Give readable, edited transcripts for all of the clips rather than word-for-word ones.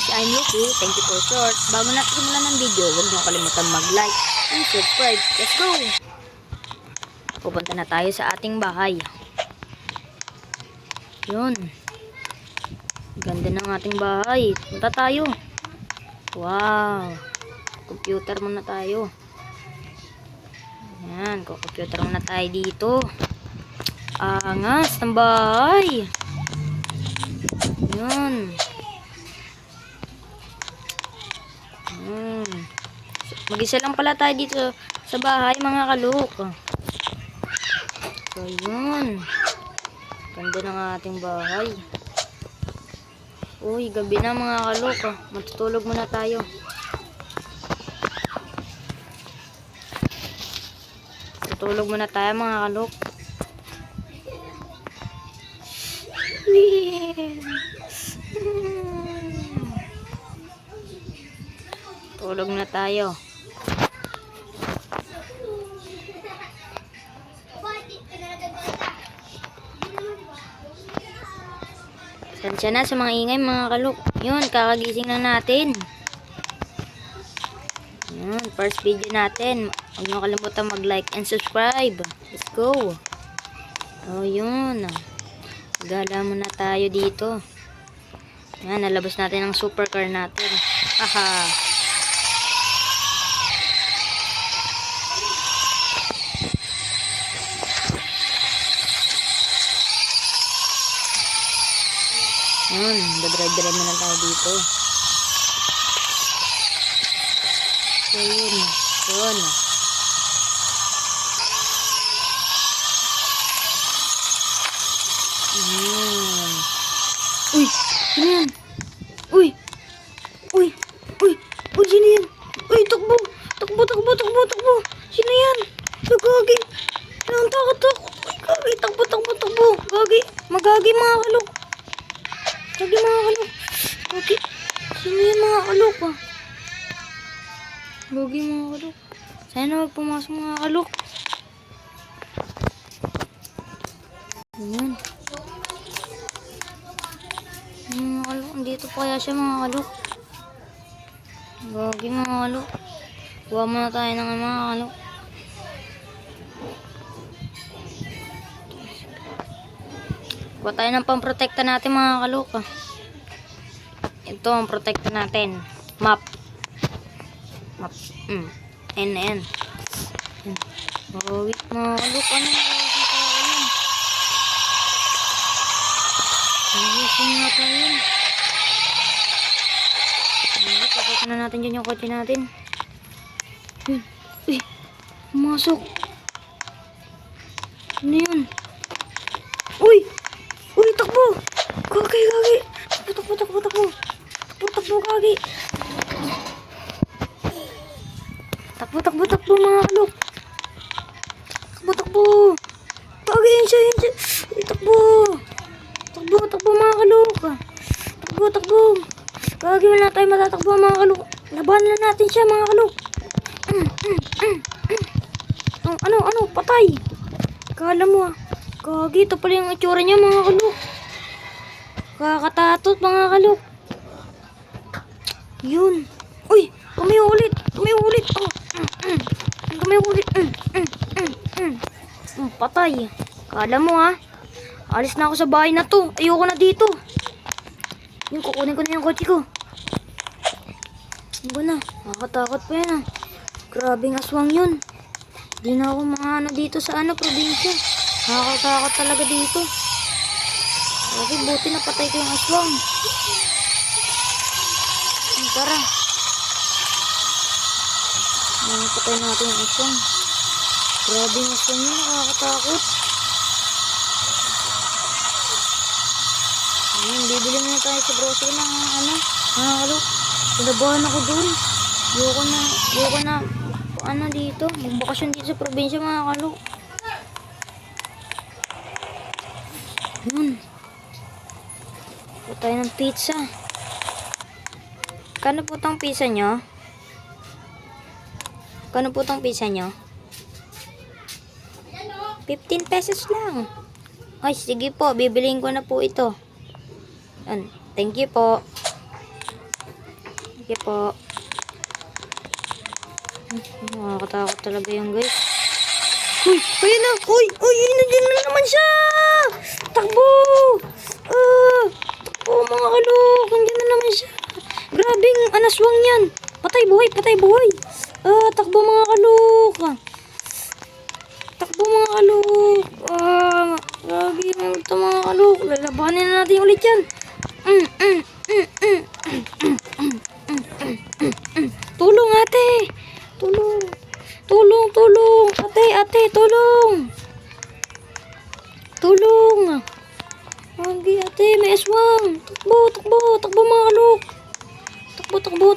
guys, I'm Yuki. Thank you for short. Bago natin simulan ng video, huwag niyo kalimutan mag-like and subscribe. Let's go! Pupunta na tayo sa ating bahay. Yun. Ganda ng ating bahay. Punta tayo. Wow. Computer muna tayo. Yan, computer muna tayo dito. Angas ng bahay. Yun. Mag-isa lang pala tayo dito sa bahay, mga kalok. So, yun. Ganda ng ating bahay. Uy, gabi na, mga kalok. Matutulog muna tayo. Matutulog muna tayo, mga kalok. Tulog na tayo. Tansya na sa mga ingay, mga kalok. Yun, kakagising na natin. Yun, first video natin. Huwag nyo kalimutan mag-like and subscribe. Let's go. Oh, yun. Gala muna tayo dito. Yan, nalabas natin ang supercar natin. Aha. Yun, dadrive-drive na tayo dito. So, yun. Yun. Uy! Sino yan? Uy! Uy! Uy! Uy! Sino yan? Uy! Takbo! Takbo! Takbo! Takbo! Takbo! Sino yan? Uy! Gagi! Ang takot ako! Uy! Gagi! Takbo! Takbo! Takbo! Gagi! Magagi, mga kalok! Gagi, mga kalok! Gagi! Sino yan, mga kalok? Gagi, mga kalok! Sana wag pumasok, mga kalok! Ayan. Mga kalok, andito pa kaya siya, mga kalok. Gagi, mga kalok. Kuha muna tayo ng mga kalok. Kuha tayo ng pamprotekta natin, mga kalok. Ito ang protekta natin. Map. Map. NN. Gagi, mga kalok. Ano yung ayusin nga tayo. Papasok na natin dyan yung kotse natin. Yun. Uy, pumasok. Ano yun? Uy! Uy, takbo! Gagi, gagi! Takbo, takbo, takbo! Takbo, takbo, gagi! Takbo, takbo, takbo, mga kalok! Takbo, takbo! Gagi, yun siya, yun siya! Uy, takbo! Takbo, takbo, mga kalok! Takbo, takbo! Gagi, wala tayo matatakbo, mga kalok! Labanan na natin siya, mga kalok! Ano, patay! Kala mo, Gagi, ito pala yung itsura niya, mga kalok! Kakatatot, mga kalok! Yun! Uy! Tumayo ulit! Tumayo ulit! Tumayo ulit! Patay! Kala mo, alis na ako sa bahay na to. Ayoko na dito. Yung kukunin ko na yung kotse ko. Ano na? Nakakatakot pa yan, Grabing aswang yun. Di na ako maano dito sa probinsya. Nakakatakot talaga dito. Okay, buti napatay ko yung aswang. Tara. Napatay natin yung aswang. Grabing aswang yun. Nakakatakot. Bibili muna tayo sa grocery ng mga kalok. Pinabahan ako dun. Ayoko na dito. Magbakasyon dito sa probinsya, mga kalok. Yun. Puta tayo ng pizza. Kano po tong pizza nyo? Kano po tong pizza nyo? 15 pesos lang. Ay, sige po. Bibiliin ko na po ito. Thank you po. Sige po. Nakakatakot talaga yan, guys. Uy, ayun na. Uy, nandiyan na naman siya. Takbo. Takbo mga kalok. Nandiyan na naman siya. Grabing anaswang yan. Patay buhay, patay buhay. Takbo mga kalok. Takbo mga kalok. Grabe naman ito mga kalok. Lalabanin na natin ulit yan. Tulong ate. Tulong. Tulong. Ate, tulong. Tulong. Lagi ate, may aswang. Takbo mga kalok. Takbo.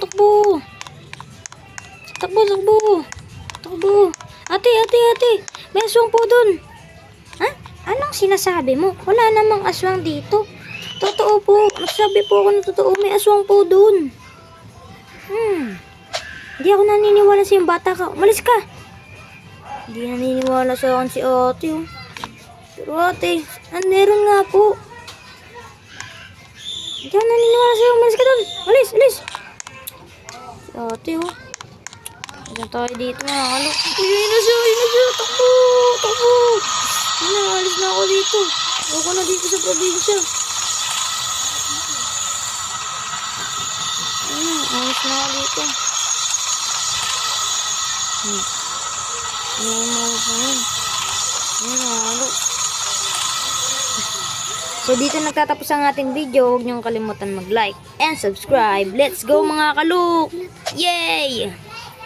Ate, may aswang po dun. Ha? Anong sinasabi mo? Wala namang aswang dito. Totoo po. Nagsabi po ako na totoo. May aswang po dun. Hindi ako naniniwala sa yung bata ka. Umalis ka. Hindi naniniwala sa akin si ate. Oh. Pero ate, meron nga po. Hindi ako naniniwala sa iyo. Umalis ka dun. Alis. Si ate oh. Diyan tayo dito mga kalok. Ayun na siya. Takbo. Alis na ako dito. Ako na dito sa probinsya. Alis na ako dito. So dito nagtatapos ang ating video. Huwag niyong kalimutan mag-like and subscribe. Let's go mga kalok! Yay!